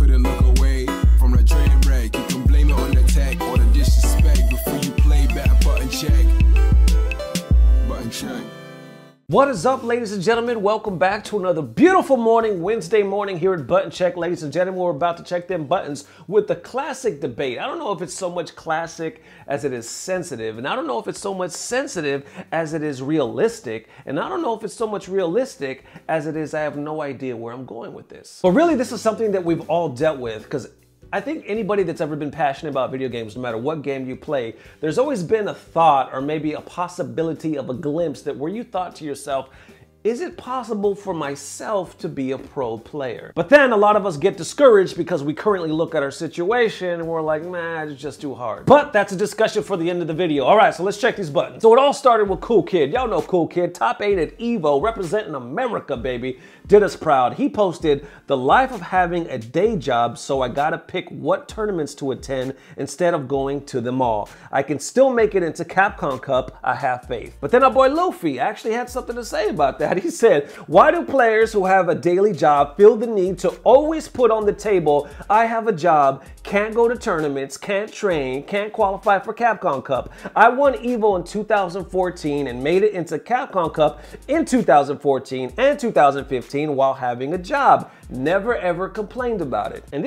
couldn't look away from the train wreck. You can blame it on the tech or the disrespect. Before you play, better button check. Button check. What is up, ladies and gentlemen? Welcome back to another beautiful morning, Wednesday morning here at Button Check. Ladies and gentlemen, we're about to check them buttons with the classic debate. I don't know if it's so much classic as it is sensitive, and I don't know if it's so much sensitive as it is realistic, and I don't know if it's so much realistic as it is I have no idea where I'm going with this. But really, this is something that we've all dealt with, because I think anybody that's ever been passionate about video games, no matter what game you play, there's always been a thought or maybe a possibility of a glimpse that where you thought to yourself, is it possible for myself to be a pro player? But then a lot of us get discouraged because we currently look at our situation and we're like, man, it's just too hard. But that's a discussion for the end of the video. All right, so let's check these buttons. So it all started with Cool Kid. Y'all know Cool Kid, top 8 at EVO, representing America, baby. Did us proud. He posted, the life of having a day job, so I gotta pick what tournaments to attend instead of going to them all. I can still make it into Capcom Cup, I have faith. But then our boy Luffy actually had something to say about that. He said, why do players who have a daily job feel the need to always put on the table, I have a job, can't go to tournaments, can't train, can't qualify for Capcom Cup. I won EVO in 2014 and made it into Capcom Cup in 2014 and 2015 while having a job. Never ever complained about it. And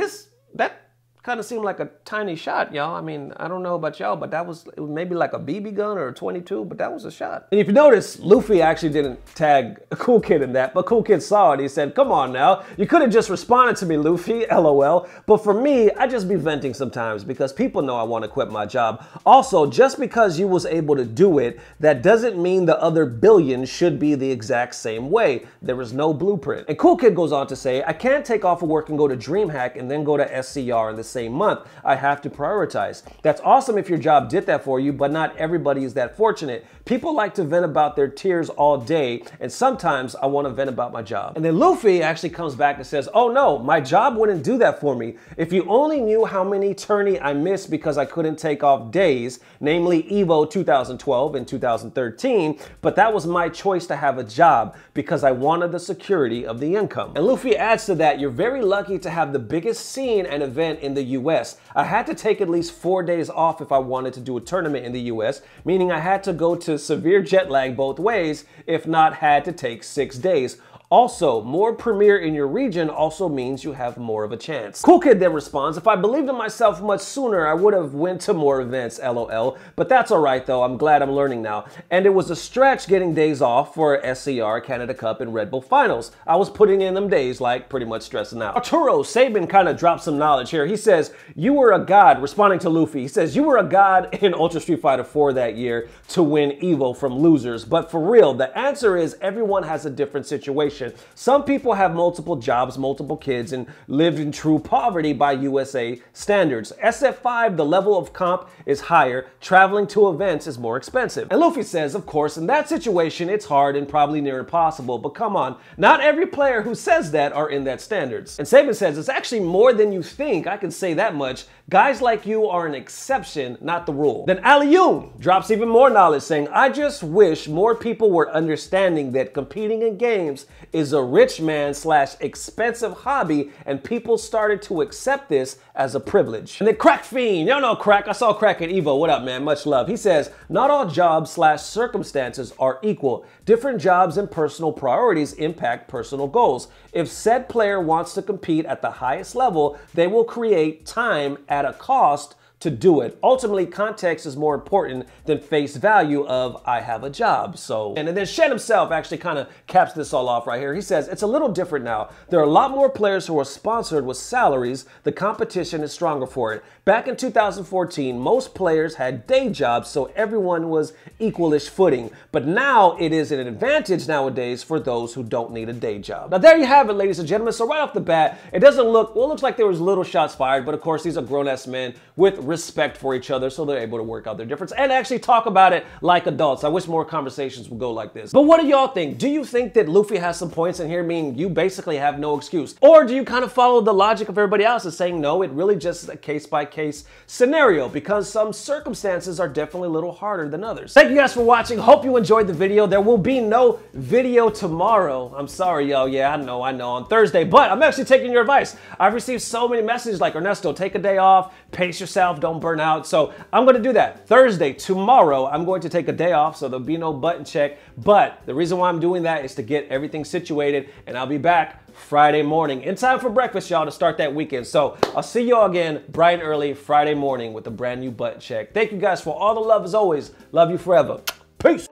that kind of seemed like a tiny shot, y'all. I mean, I don't know about y'all, but it was maybe like a BB gun or a 22, but that was a shot. And if you notice, Luffy actually didn't tag Cool Kid in that, but Cool Kid saw it. He said, come on now, you could have just responded to me, Luffy, LOL. But for me, I just be venting sometimes because people know I want to quit my job. Also, just because you was able to do it, that doesn't mean the other billions should be the exact same way. There is no blueprint. And Cool Kid goes on to say, I can't take off of work and go to DreamHack and then go to SCR in the same month. I have to prioritize. That's awesome if your job did that for you, but not everybody is that fortunate. People like to vent about their tears all day, and sometimes I want to vent about my job. And then Luffy actually comes back and says, oh no, my job wouldn't do that for me. If you only knew how many tourney I missed because I couldn't take off days, namely EVO 2012 and 2013, but that was my choice to have a job because I wanted the security of the income. And Luffy adds to that, you're very lucky to have the biggest scene and event in the US. I had to take at least 4 days off if I wanted to do a tournament in the US, meaning I had to go to severe jet lag both ways, if not had to take 6 days. Also, more premier in your region also means you have more of a chance. Cool Kid then responds, if I believed in myself much sooner, I would have went to more events, LOL. But that's all right though, I'm glad I'm learning now. And it was a stretch getting days off for SCR, Canada Cup, and Red Bull Finals. I was putting in them days like pretty much stressing out. Arturo Sabin kind of dropped some knowledge here. He says, you were a god, responding to Luffy. He says, you were a god in Ultra Street Fighter 4 that year to win EVO from losers. But for real, the answer is everyone has a different situation. Some people have multiple jobs, multiple kids, and lived in true poverty by USA standards. SF5, the level of comp is higher. Traveling to events is more expensive. And Luffy says, of course, in that situation, it's hard and probably near impossible. But come on, not every player who says that are in that standards. And Sabin says, it's actually more than you think. I can say that much. Guys like you are an exception, not the rule. Then Aliyun drops even more knowledge saying, I just wish more people were understanding that competing in games is a rich man / expensive hobby, and people started to accept this as a privilege. And then Crack Fiend, y'all know Crack, I saw Crack at EVO, what up man, much love. He says, not all jobs / circumstances are equal. Different jobs and personal priorities impact personal goals. If said player wants to compete at the highest level, they will create time at a cost to do it. Ultimately, context is more important than face value of I have a job. So, and then Shen himself actually kind of caps this all off right here. He says, it's a little different now. There are a lot more players who are sponsored with salaries. The competition is stronger for it. Back in 2014, most players had day jobs, so everyone was equalish footing. But now it is an advantage nowadays for those who don't need a day job. Now there you have it, ladies and gentlemen. So right off the bat, it doesn't look, well, it looks like there was little shots fired, but of course these are grown-ass men with respect for each other so they're able to work out their difference and actually talk about it like adults. I wish more conversations would go like this. But what do y'all think? Do you think that Luffy has some points in here, meaning you basically have no excuse? Or do you kind of follow the logic of everybody else and saying, no, it really just is a case-by-case scenario because some circumstances are definitely a little harder than others? Thank you guys for watching. Hope you enjoyed the video. There will be no video tomorrow. I'm sorry, y'all. Yeah, I know, on Thursday, but I'm actually taking your advice. I've received so many messages like, Ernesto, take a day off, pace yourself, don't burn out. So I'm going to do that. Thursday, tomorrow, I'm going to take a day off, so there'll be no button check. But the reason why I'm doing that is to get everything situated, and I'll be back Friday morning in time for breakfast, y'all, to start that weekend. So I'll see y'all again bright and early Friday morning with a brand new button check. Thank you guys for all the love as always. Love you forever. Peace.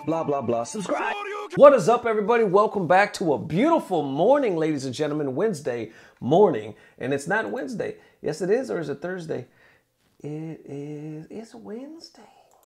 Blah, blah, blah. Subscribe. What is up, everybody? Welcome back to a beautiful morning, ladies and gentlemen. Wednesday morning. And it's not Wednesday. Yes, it is, or is it Thursday? It is. It's Wednesday.